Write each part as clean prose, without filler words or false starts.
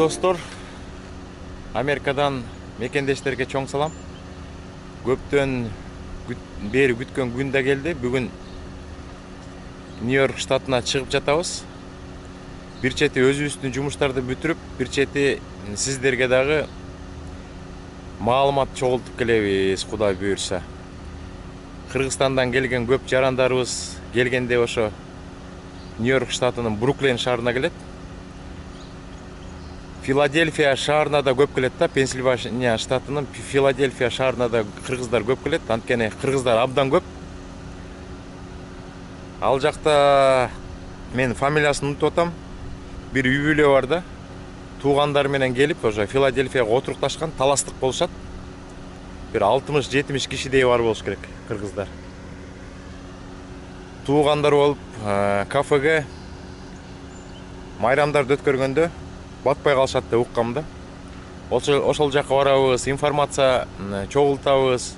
достор, Америкадан мекендештерге чоң салам. Көптөн бери күткөн күн да келди. Бүгүн Нью-Йорк штатына чыгып жатабыз. Бир чети өзүбүздүн жумуштарды бүтүрүп, бир чети сиздерге дагы маалымат чогултуп келебиз, Кудай буйрса. Кыргызстандан келген көп жарандарыбыз келгенде ошо Нью-Йорк штатынын Бруклин шаарына келет. Филадельфия шаарына да көп келет да, Пенсильвания штатынын Филадельфия шаарына да кыргыздар көп келет. Анткени кыргыздар абдан көп. Ал жакта мен фамилиясын унутуп атам. Бир үй бүлө бар да. Туугандар менен келип, ошо Филадельфияга отурукташкан, таластык болушат. Бир 60-70 кишидей бар болуш керек кыргыздар. Туугандар болуп, кафеге майрамдарды өткөргөндө батпай калышат деп уккам да. Ошол жака барабыз, информация чогултабыз.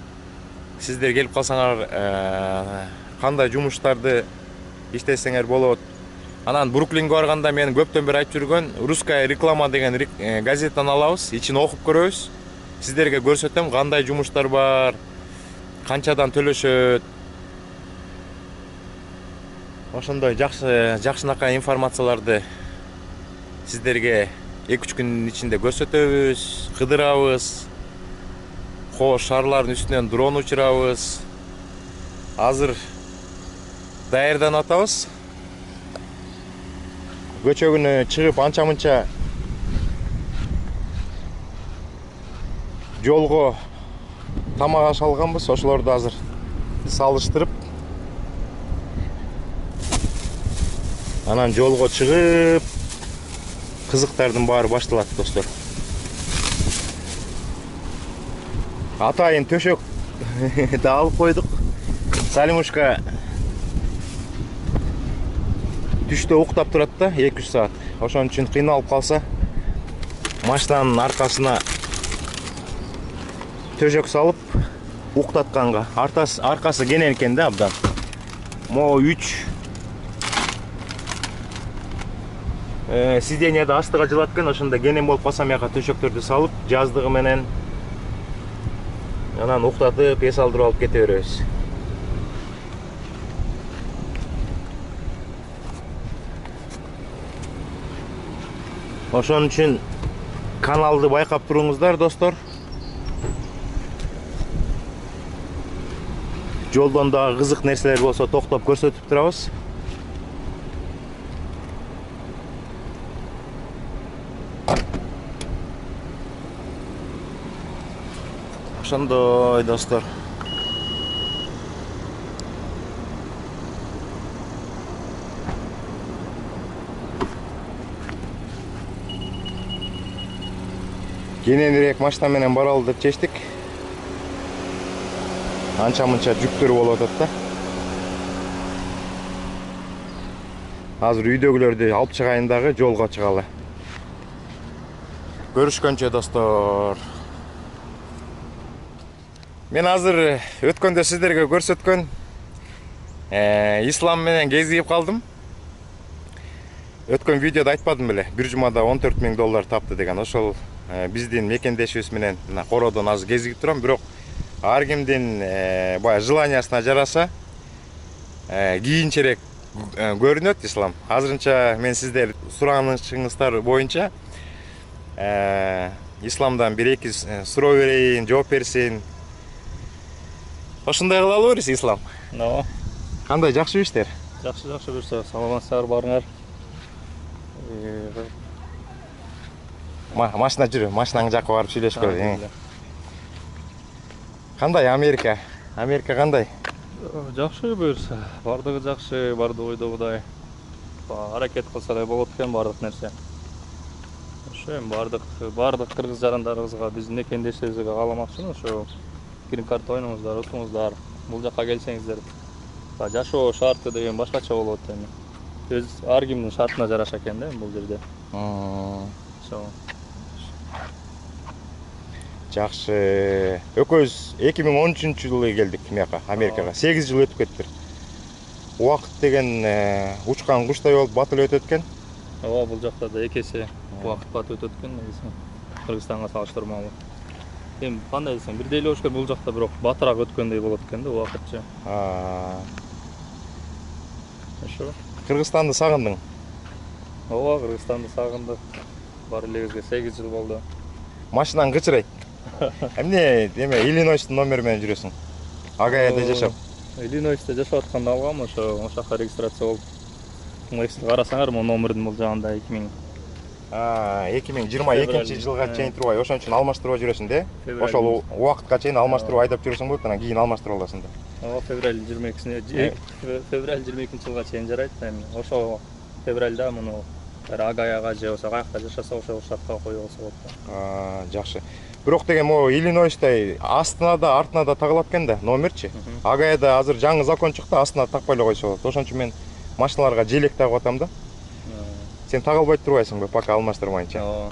Сиздер келип калсаңар, кандай жумуштарды иштесеңер болот. Анан Бруклинге барганда мен көптөн бери айтып жүргөн «Русская реклама» деген газетаны алабыз, ичин окуп көрөбүз. Сиздерге көрсөтөм кандай жумуштар бар, канчадан төлөшөт. Ошондой жакшынакай информацияларды сиздерге 2-3 күндүн ичинде көрсөтөбүз, кыдырабыз. Кош шаарлардын үстүнөн дрон учурабыз. Азыр даярданып атабыз. Көчө күнү чыгып анча-мынча жолго тамак аш алганбыз. Ошолорду азыр салыштырып, анан жолго чыгып, кызыктардын баары башталат, достор. Атайын төшөк да алып койдук. Салимушка түштө уктап турат да 2-3 саат. Ошон үчүн кыйналып калса, машинанын аркасына төшөк салып уктатканга. Аркасы кенен экен да, абдан. Могу 3 сиденьеде астыга жылат экен, ошондо кенен болуп калса мияка төшөктөрдү салып, жаздыгы менен анан уктатып, эс алдырып алып кете беребиз. Ошон үчүн каналды байкап туруңуздар, достор. Жолдон дагы кызык нерселер болсо токтоп көрсөтүп турабыз. Ошондой, достор. Кененирээк машина менен баралы деп чечтик. Анча-мынча жүктөр болуп атат да. Азыр үйдөгүлөрдү алып чыгайын дагы, жолго чыгалы. Көрүшкөнчө, достор. Мен азыр өткөндө сиздерге көрсөткөн ислам менен кезигип калдым. Өткөн видеодо айтпадым беле, бир жумада $14,000 тапты деген. Ошол биздин мекендешибиз менен кородон азыр кезигип турам, бирок ар кимдин баягы желаниясына жараса кийинчерээк көрүнөт ислам. Азырынча мен сиздер суранышыңыздар боюнча исламдан 1-2 суроо берейин, жооп берсин. Ошондой кылалы берсиз, ислам. Ооба. Кандай, жакшы иштер? Жакшы буюрса, саламатсыздар барыңар. Машина жүрү, машинаң жакка барып сүйлөшкөлө. Кандай Америка? Америка кандай? Жакшы буюрса, бардыгы жакшы, бардыгы ойдогудай. Аракет кылса эле болот экен бардык нерсе. Ошо эми бардык кыргыз жарандарыбызга, биздин мекендештерибизге кааламакчымын, ошо грин карт ойноңуздар, утуңуздар. Бул жакка келсеңиздер, жашоо шарты деген башкача болот эми. Ар кимдин шартына жараша экен да бул жерде. Ошо. Жакшы. Экөөбүз 2013-жылы келдик мияка, Америкага. 8 жыл өтүп кетти. Убакыт деген учкан куштай болуп батыл өтөт экен. Ооба, бул жакта да 2 эсе убакыт бат өтөт экен негизи. Кыргызстанга салыштырмалуу. Эми кандай десем, бирдей эле болуш керек, бул жакта бирок батыраак өткөндөй болот экен да убакытчы. Ошо. Кыргызстанды сагындың? Ооба, Кыргызстанды сагындык. Бары элегибизге 8 жыл болду. Машинаң кычырайт. Эмне Иллинойстун номери менен жүрөсүң? Агаяда жашап. Иллинойсте жашап атканда алгам, ошо жака регистрация болуп. Карасаңар, могу номердин бул жагында 2022 жылга чейин турбай, ошон үчүн алмаштырып жүрөсүң да? Ошол убакытка чейин алмаштырып айдап жүрөсүң болот, анан кийин алмаштырып аласың да. Ооба, февраль 22-сине, февраль 22-жылга чейин жарайт. Эми ошо февралда муну Агаяга же болсо каякта жашаса ошол штатка коюп алса болот. Жакшы. Бирок деген могу Иллинойстой астына да артына да тагылат экен да, номерчи. Агаяда азыр жаңы закон чыкты, астына такпай эле койсо болот. Ошон үчүн мен машиналарга желек тагып атам да. Сен тагылбай турбайсыңбы, пока алмаштырмайынча? Ооба.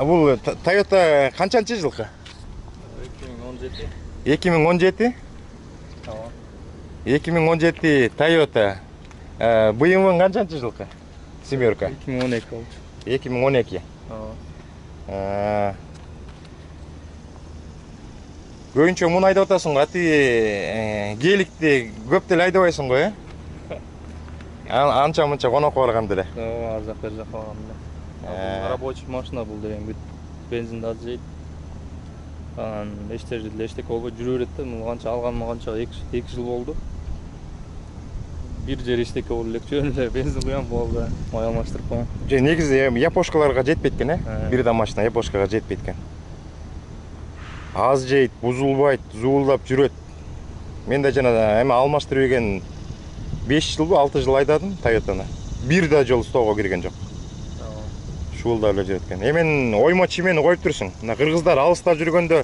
Бул Toyota канчанчы жылкы? 2017. 2017? Ооба. 2017 Toyota. БМВ канчанчы жылкы? Семерка. 2012 болчу. 2012. Ооба. Көбүнчө муну айдап атасың го, геликти көп деле айдабайсың го, Анча мынча конокко барганда эле. Ооба, ар жак бер жакка барганда. Рабочий машина бул деген, бүт бензинди аз жейт. Анан эчтеке болбой жүрө берет да. Муну канча алганыма канча 2 жыл болду. Бир жер эчтеке болуп элек жөн эле бензин куям болду. Май алмаштырып коем. Же негизи япошкаларга жетпейт экен, бир да машина япошкага жетпейт экен. Аз жейт, бузулбайт, зуулдап жүрөт. Мен да жана алмаштырып ийген 5 жылбы, 6 жыл айдадым Toyotаны. Бир да жол стоого кирген жок. Шуулдап эле жүрөт экен. Мен оймо чимени коюп турсуң. Мына кыргыздар алыста жүргөндө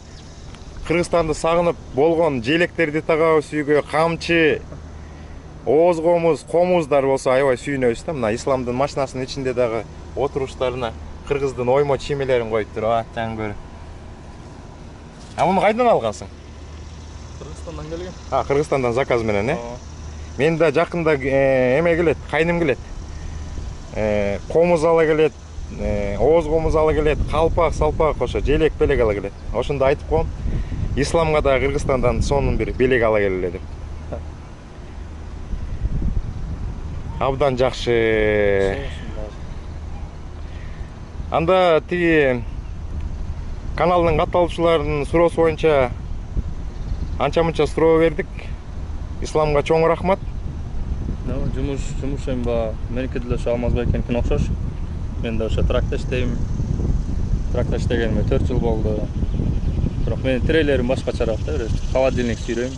Кыргызстанды сагынып болгон желектерди тагабыз үйгө, камчы, ооз комуздар болсо аябай сүйүнөбүз да. Мына Исламдын машинасынын ичинде дагы отуруштарына кыргыздын оймо чимелерин коюп туруп, аттан көрүп. Муну кайдан алгансың? Кыргызстандан келген. Кыргызстандан заказ менен, Мен да жакында эме келет, кайным келет. Комуз ала келет, ооз комуз ала келет, калпак, салпак, ошо желек, белек ала келет. Ошондо айтып коем, Исламга да Кыргызстандан сонун бир белек ала келеле деп. Абдан жакшы. Анда тиги каналдын катталуучуларынын суроосу боюнча анча-мынча суроо бердик. Исламга чоң рахмат. Жумуш эми меники деле ошо Алмазбекенкине окшош. Мен да ошо тракта иштейм. Тракта иштегениме 4 жыл болду. Бирок менин тирейлерим башкачараак да, холодильник сүйрөйм.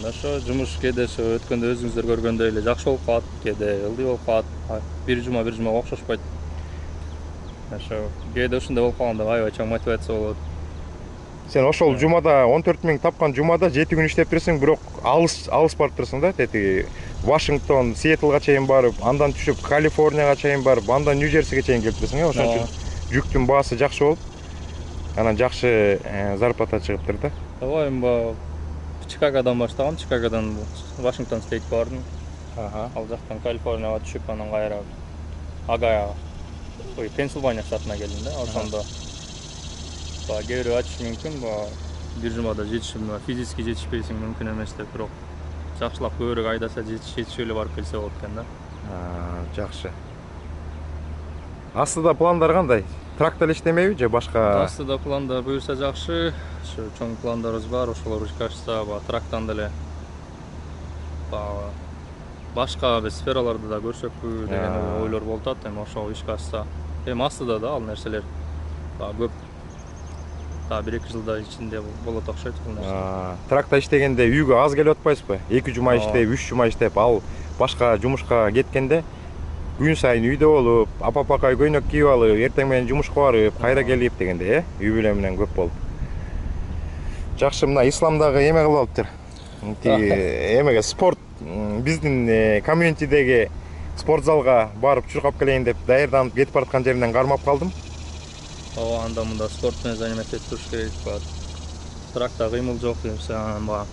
Ошо жумуш кээде ошо өткөндө өзүңүздөр көргөндөй эле жакшы болуп калат, кээде ылдый болуп калат. Бир жумага окшошпойт. Ошо кээде ушундай болуп калганда аябай чоң мотивация болот. Сен ошол жумада 14 000 тапкан жумада 7 күн иштеп турсуң, бирок алыс барып турсуң да, тети Вашингтон, Сиэтлга чейин барып, андан түшүп Калифорнияга чейин барып, андан Нью-Джерсиге чейин келип турсуң, ошон үчүн жүктүн баасы жакшы болуп, анан жакшы зарплата чыгыптыр да. Ооба, эми Чикагодон баштагам, Чикагодон Вашингтон Стейт бардым. Ал жактан Калифорнияга түшүп, анан кайра Агаяга, Пенсильвания штатына келдим да. Ошондо кээ бирөө айтышы мүмкүн, бир жумада жетишим, физически жетишпейсиң, мүмкүн эмес деп, бирок жакшылап көбүрөөк айдаса жетишип эле барып келсе болот экен да. Жакшы. Астыда пландар кандай? Трактор иштемейби же башка? Астыда пландар буюрса жакшы. Ошо чоң пландарыбыз бар, ошолор ишке ашса, трактан деле башка сфераларды да көрсөкпү деген ойлор болуп атат. Эми ошол ишке ашса, эми астыда да ал нерселер көп. 1-2 жылда ичинде болот окшойт бул нерсе. Тракта иштегенде үйгө аз келип атпайсызбы? 2 жума иштеп, 3 жума иштеп, ал башка жумушка кеткенде күн сайын үйдө болуп, апа-пакай көйнөк кийип алып, эртең менен жумушка барып, кайра келип дегенде, үй бүлө менен көп болуп. Жакшы, мына Исламдагы эме кылып алыптыр. Эмеге спорт, биздин комьюнитидеги спорт залга барып чуркап келейин деп даярданып кетип бараткан жеринен кармап калдым. Ооба, анда мында спорт менен заниматься этип туруш керек. Тракта кыймыл жок десе, анан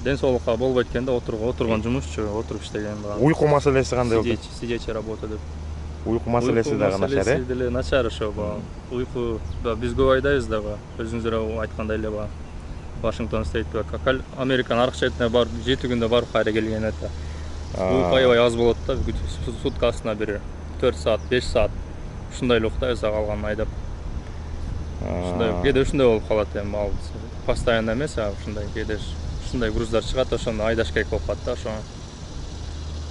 ден соолукка болбойт экен да, отурган жумушчу, отуруп иштеген баягы. Уйку маселеси кандай болду? Сидячий работа деп. Уйку маселеси дагы начар, Маселеси деле начар ошо баягы. Уйку биз көп айдайбыз да баягы. Өзүңүздөр айткандай эле баягы. Вашингтон Стейт баягы Американын аркы четине барып 7 күндө барып кайра келген эт. Уйку аябай аз болот да, суткасына бир 4 саат, 5 саат ушундай эле уктайбыз, калганын айдап. Ушундай кээде ушундай болуп калат эми, ал постоянно эмес, ушундай кээде ушундай груздар чыгат, ошону айдаш керек болуп калат да, ошо.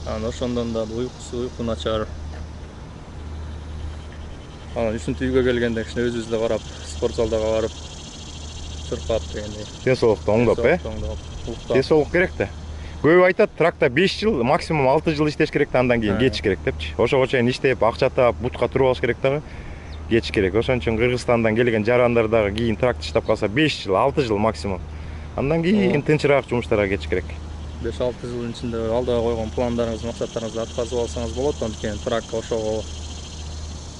Анан ошондон да уйку начар. Анан үчүнчү үйгө келгенде кичине өзүбүз да карап, спорт залдага барып чуркап дегендей. Ден соолукту оңдоп, Ден соолук керек да. Көбү айтат, тракта 5 жыл, максимум 6 жыл иштеш керек да, андан кийин кетиш керек депчи. Ошого чейин иштеп, акча таап, бутка туруп алыш керек дагы. Кетиш керек. Ошон үчүн Кыргызстандан келген жарандар дагы кийин тракт иштеп калса 5 жыл, 6 жыл максимум. Андан кийин тынчыраак жумуштарга кетиш керек. 5-6 жылдын ичинде алдыга койгон пландарыңыз, максаттарыңызды аткарып алсаңыз болот. Анткени трак ошого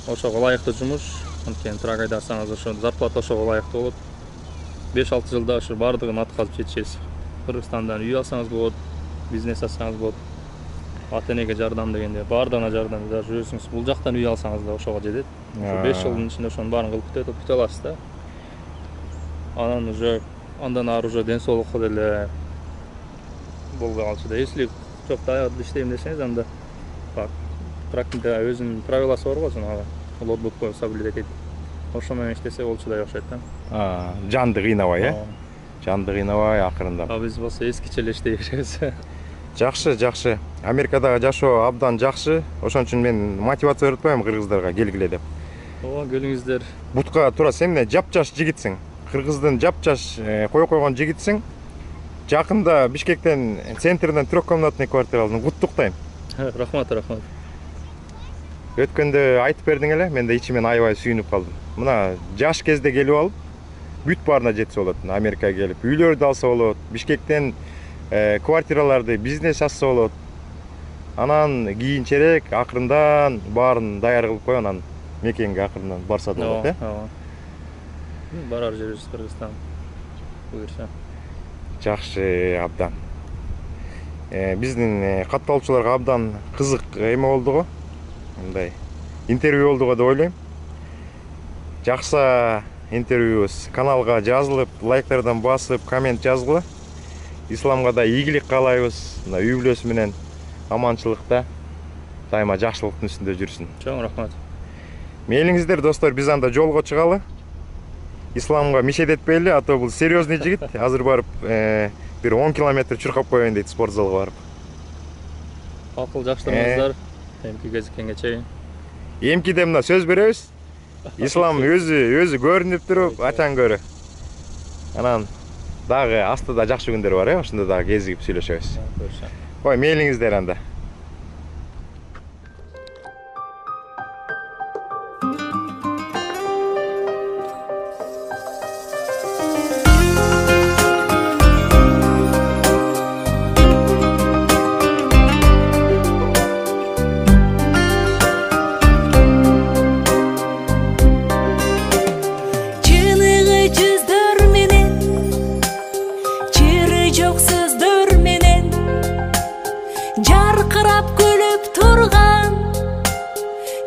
ылайыктуу жумуш. Анткени трак айдасаңыз ошо зарплата ошого ылайыктуу болот. 5-6 жылда ошо бардыгын аткарып жетишесиз. Кыргызстандан үй алсаңыз болот, бизнес ачсаңыз болот. Ата-энеге жардам дегенде бардыгына жардам, даже өзүңүз бул жактан үй алсаңыз да ошого жетет. Ошо 5 жылдын ичинде ошонун баарын кылып бүтө аласыз да. Анан уже андан ары уже ден соолукка деле болбой калчу да. Если жок аягында иштейм десеңиз, анда трактында өзүнүн правиласы бар го, жанагы логбукко соблюдать этип. Ошо менен иштесе болчудай окшойт да. Жанды кыйнабай, Жанды кыйнабай акырындап. Биз болсо эскиче эле иштей беребиз. Жакшы. Америкадагы жашоо абдан жакшы. Ошон үчүн мен мотивация берип атпайм кыргыздарга келгиле деп. Ооба, келиңиздер. Бутка тура, сен эмне жапжаш жигитсиң. Кыргыздын жапжаш койгон жигитсиң. Жакында Бишкектен центрден трехкомнатный квартира алдым. Куттуктайм. Рахмат. Өткөндө айтып бердиң эле, мен да ичимен аябай сүйүнүп калдым. Мына жаш кезде келип алып, бүт баарына жетсе болот. Америкага келип, үйлөрдү алса болот. Бишкектен квартираларды бизнес ачса болот. Анан кийинчерээк акырындан баарын даяр кылып коюп, анан мекенге акырындан барса да болот, Ооба. Барар жерибиз Кыргызстан. Буюрса. Жакшы, абдан. Биздин катталуучуларга абдан кызык эме болду го. Мындай интервью болду го деп ойлойм. Жакса интервьюбуз каналга жазылып, лайктардан басып, коммент жазгыла. Исламга да ийгилик каалайбыз. Мына үй бүлөсү менен аманчылыкта, дайыма жакшылыктын үстүндө жүрсүн. Чоң рахмат. Мейлиңиздер достор, биз анда жолго чыгалы. Исламга мишет этпейли, а то бул серьезный жигит. Азыр барып бир 10 километр чуркап коеюн дейт спорт залга барып. Акыл жакшырыңыздар. Эмки кезиккенге чейин. Эмкиде мына сөз беребиз. Ислам өзү көрүнүп туруп, ачаң көрү. Анан дагы астыда жакшы күндөр бар, ошондо дагы кезигип сүйлөшөбүз. Ой, мейлиңиздер анда.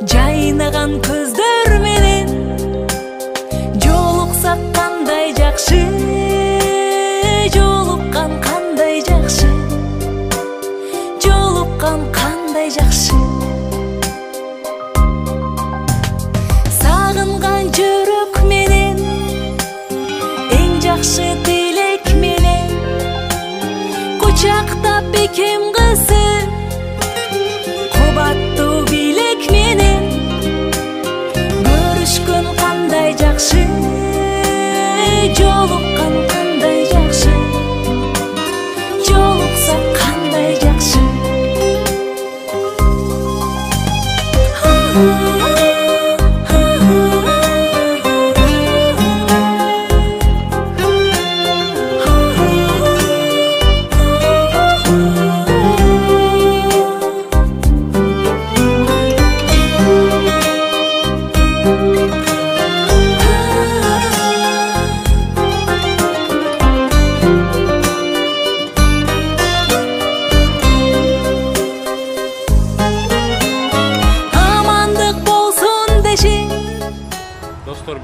Жайнаган көздөр менен жолуксак кандай жакшы, жолуккан кандай жакшы, жолуккан кандай жакшы. Сагынган жүрөк менен эң жакшы тилек менен кучактап бекем кызы кубаттуу билек менен көрүшкөн кандай жакшы, жолуккан кандай жакшы, жолуксак кандай жакшы.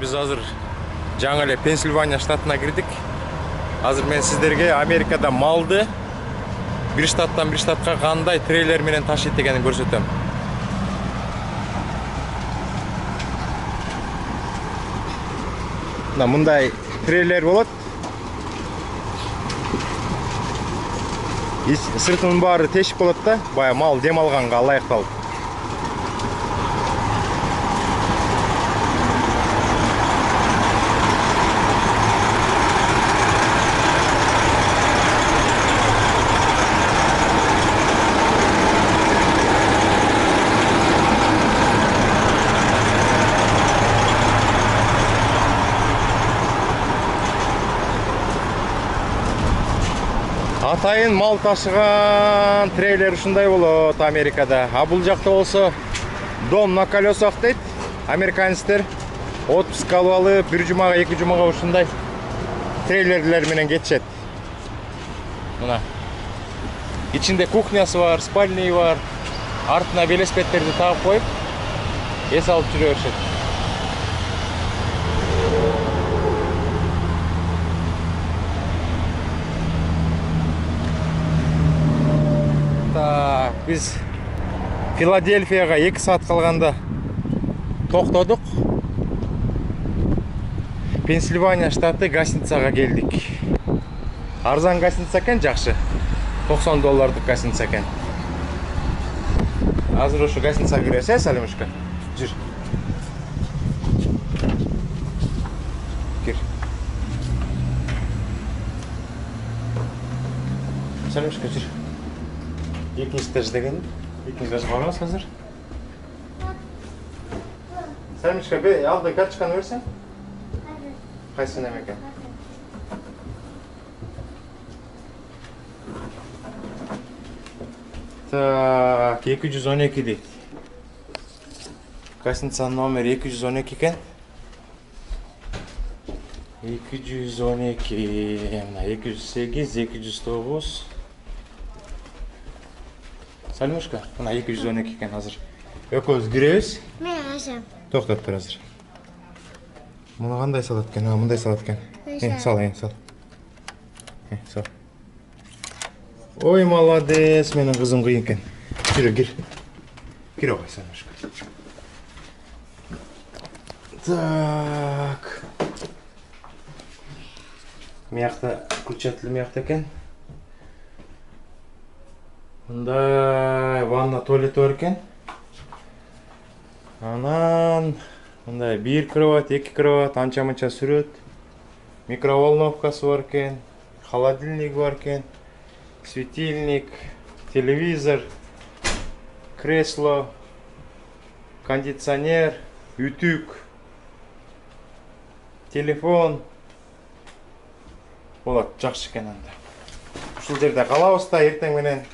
Biz hazır жаңы эле Пенсильвания штатына кирдик. Азыр мен сиздерге Америкада малды бир штаттан бир штатка кандай трейлер менен ташыйт экенин көрсөтөм. Мындай трейлер болот. Сыртынын баары тешик болот да, бая мал дем алганга ылайыкталып. Атайын мал ташыган трейлер ушундай болот Америкада. А бул жакта болсо дом на колесах дейт. Американецтер отпуск алып алып, бир жумага, эки жумага ушундай трейлерлер менен кетишет. Мына. Ичинде кухнясы бар, спальный бар. Артына велосипедтерди тагып коюп, эс алып жүрө беришет. Biz Филадельфияга 2 saat калганда токтодук. Пенсильвания штаты гостиницага келдик. Арзан гостиница экен, жакшы. $90 гостиница экен. Азыр ошо гостиницага киребиз, Салимушка. Жүр. Кир. Салимушка, жүр. Екінші этаж деген. Екінші этаж барамыз қазір. Салимушка, алды карточканы берсең? Қайсы неме екен? Так, 212 дейді. Гостиницаның номер 212 екен. 212, мына 208, 209. Салимушка, мына 212 екен азыр. Экөөбүз киребиз. Мен ашам. Токтоп тур азыр. Муну кандай салат экен? Мындай салат экен. Сал, сал. Сал. Ой, молодец, менин кызым кыйын экен. Жүрө, кир. Кир ой, Салимушка. Так. Мыякта включатель мыякта экен. Мындай ванна, туалет бар экен. Анан мындай 1 кровать, 2 кровать, анча-мынча сүрөт. Микроволновкасы бар экен, холодильник бар экен, светильник, телевизор, кресло, кондиционер, ütүк, телефон. Болот, жакшы экен анда. Ушул жерде калабыз да, эртең менен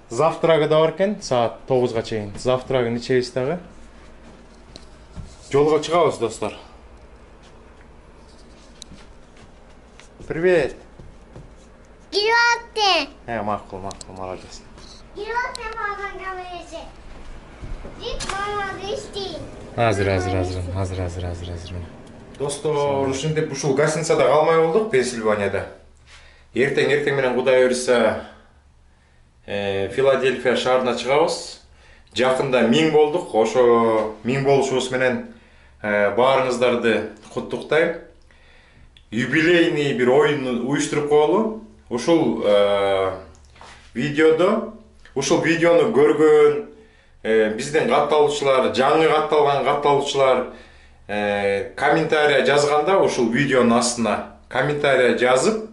завтрагы да бар экен, саат 9-га чейин. Завтрагын ичебиз дагы. Жолго чыгабыз, достор. Привет. Киротте. Макул, молодец. Киротте маған камерасы. Дик мама дишти. Азыр. Достор, ушинтип ушул гостиницада калмай болдук, Пенсильванияда. Эртең менен Кудай буйруса Филадельфия шаарына чыгабыз. Жакында 1000 болдук. Ошо 1000 болушубуз менен баарыңыздарды куттуктайм. Юбилейный бир оюн уюштуруп коелу. Ушул видеону көргөн биздин катталуучулар, жаңы катталган катталуучулар комментария жазганда, ушул видеонун астына комментария жазып,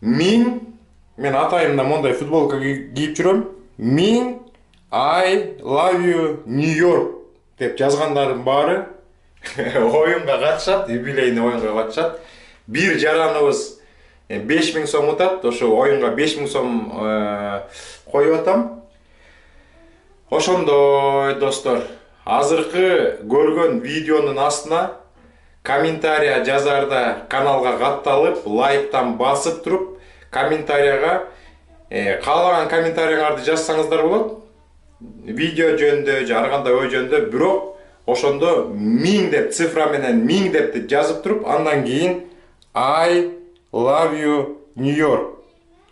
мен атайымда мондай футболка кийип жүрөм. I love you New York деп жазгандардын баары оюнга катышат, юбилейный оюнга катышат. Бир жараныбыз 5000 сом утат, ошо оюнга 5000 сом коюп атам. Ошондой, достор, азыркы көргөн видеонун астына комментария жазарда каналга катталып, лайктан басып туруп, комментарияга каалаган комментарияңарды жазсаңыздар болот. Видео жөнүндө, ар кандай ой жөнүндө, бирок ошондо 1000 деп цифра менен 1000 деп жазып туруп, андан кийин I love you New York.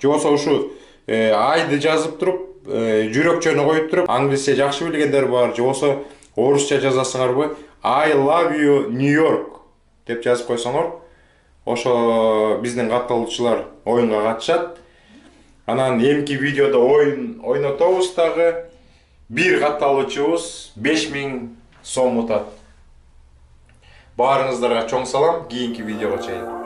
Же болсо ушу айды жазып туруп, жүрөкчөнү коюп туруп, англисче жакшы билгендер бар, же болсо орусча жазасыңарбы? I love you New York деп жазып койсоңор, ошо биздин катталуучулар оюнга катышат. Анан эмки видеодо оюн ойнотобуз дагы. Бир катталуучубуз 5000 сом утат. Баарыңыздарга чоң салам, кийинки видеого чейин.